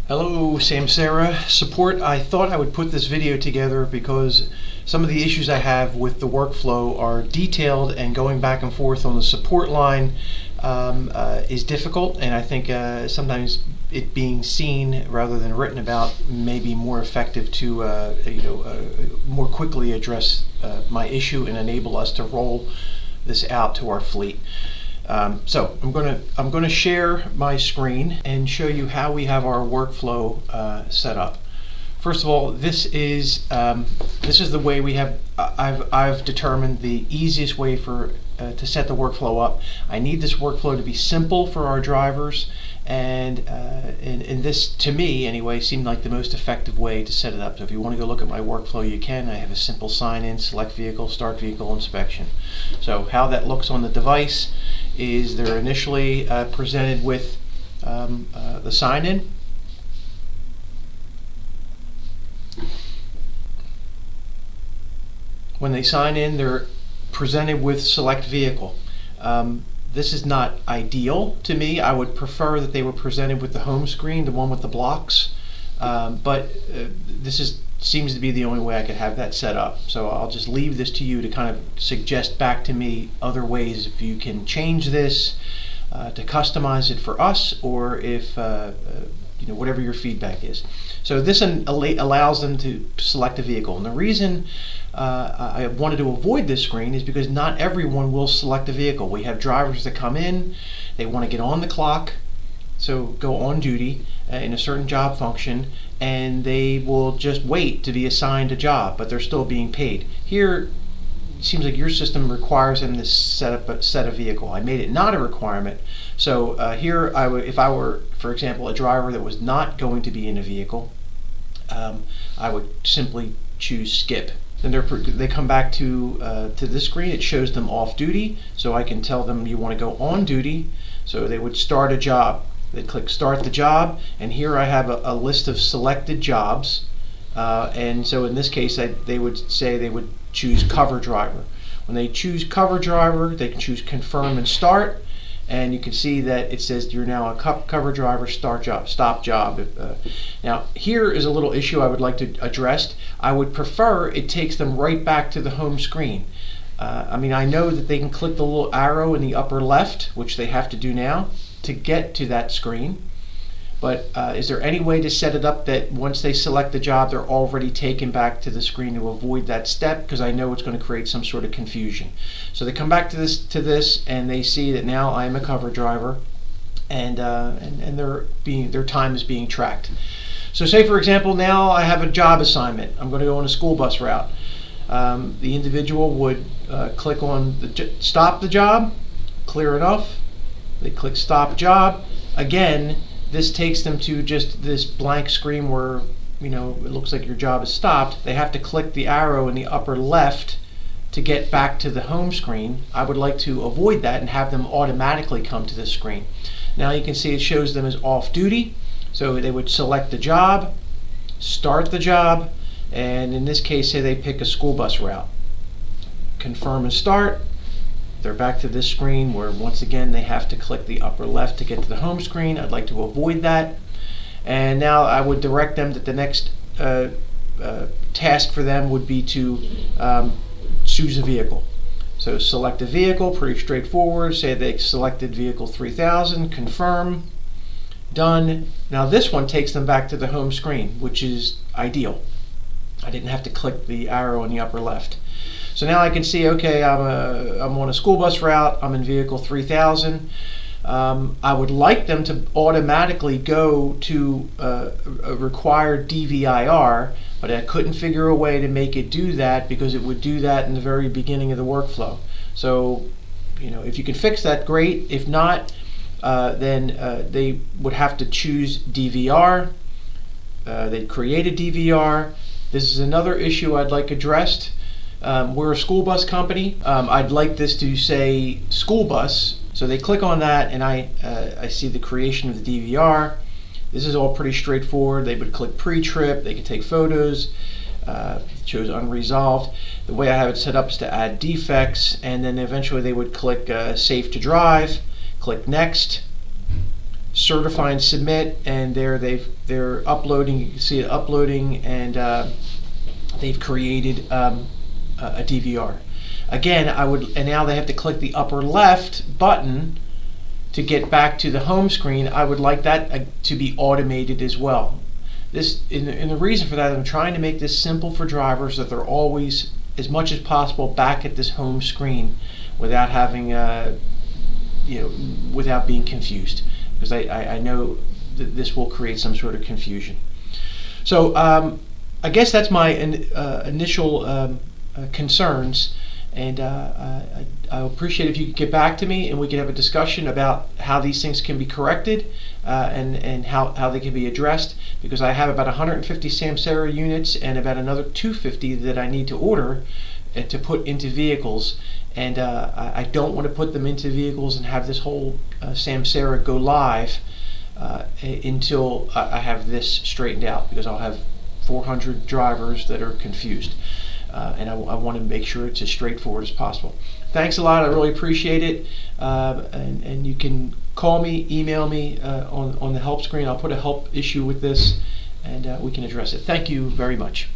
Hello, Samsara support. I thought I would put this video together because some of the issues I have with the workflow are detailed, and going back and forth on the support line is difficult, and I think sometimes it being seen rather than written about may be more effective to more quickly address my issue and enable us to roll this out to our fleet. So I'm going to share my screen and show you how we have our workflow set up. First of all, this is the way we have. I've determined the easiest way for to set the workflow up. I need this workflow to be simple for our drivers, and this, to me anyway, seemed like the most effective way to set it up. So if you want to go look at my workflow, you can. I have a simple sign in, select vehicle, start vehicle inspection. So how that looks on the device is they're initially presented with the sign in. When they sign in, they're presented with select vehicle. This is not ideal to me. I would prefer that they were presented with the home screen, the one with the blocks, but this seems to be the only way I could have that set up. So I'll just leave this to you to kind of suggest back to me other ways if you can change this to customize it for us, or if whatever your feedback is. So this allows them to select a vehicle, and the reason I wanted to avoid this screen is because not everyone will select a vehicle. We have drivers that come in, they want to get on the clock, so go on duty in a certain job function, and they will just wait to be assigned a job, but they're still being paid. Here, it seems like your system requires them to set a vehicle. I made it not a requirement. So here, if I were, for example, a driver that was not going to be in a vehicle, I would simply choose skip. Then they come back to this screen. It shows them off duty, so I can tell them you want to go on duty. So they would start a job. They'd click start the job, and here I have a list of selected jobs. And so in this case, they would say they would choose cover driver. When they choose cover driver, they can choose confirm and start, and you can see that it says you're now a cover driver, start job, stop job. Now here is a little issue I would like to address. I would prefer it takes them right back to the home screen. I mean, I know that they can click the little arrow in the upper left, which they have to do now, to get to that screen. But is there any way to set it up that once they select the job, they're already taken back to the screen to avoid that step? Because I know it's going to create some sort of confusion. So they come back to this, and they see that now I am a cover driver, and their time is being tracked. So say, for example, now I have a job assignment. I'm going to go on a school bus route. The individual would click on stop the job, clear enough. They click stop job. Again, this takes them to just this blank screen where it looks like your job is stopped. They have to click the arrow in the upper left to get back to the home screen. I would like to avoid that and have them automatically come to this screen. Now you can see it shows them as off duty, so they would select the job, start the job, and in this case, say they pick a school bus route. Confirm and start. They're back to this screen where once again they have to click the upper left to get to the home screen. I'd like to avoid that. And now I would direct them that the next task for them would be to choose a vehicle. So select a vehicle, pretty straightforward. Say they selected vehicle 3000, confirm, done. Now this one takes them back to the home screen, which is ideal. I didn't have to click the arrow in the upper left. So now I can see, okay, I'm on a school bus route, I'm in vehicle 3000. I would like them to automatically go to a required DVIR, but I couldn't figure a way to make it do that because it would do that in the very beginning of the workflow. So, if you can fix that, great. If not, then they would have to choose DVR. They'd create a DVR. This is another issue I'd like addressed. We're a school bus company. I'd like this to say school bus. So they click on that, and I see the creation of the DVR. This is all pretty straightforward. They would click pre-trip. They could take photos. Shows unresolved. The way I have it set up is to add defects, and then eventually they would click safe to drive, click next, certify and submit, and they're uploading. You can see it uploading, and they've created a DVR. Again, and now they have to click the upper left button to get back to the home screen. I would like that to be automated as well. And the reason for that, I'm trying to make this simple for drivers, that they're always, as much as possible, back at this home screen without having, without being confused, because I know that this will create some sort of confusion. So I guess that's my initial concerns, and I appreciate if you could get back to me and we can have a discussion about how these things can be corrected and how they can be addressed, because I have about 150 Samsara units and about another 250 that I need to order to put into vehicles, and I don't want to put them into vehicles and have this whole Samsara go live until I have this straightened out, because I'll have 400 drivers that are confused. And I want to make sure it's as straightforward as possible. Thanks a lot. I really appreciate it. And you can call me, email me on the help screen. I'll put a help issue with this, and we can address it. Thank you very much.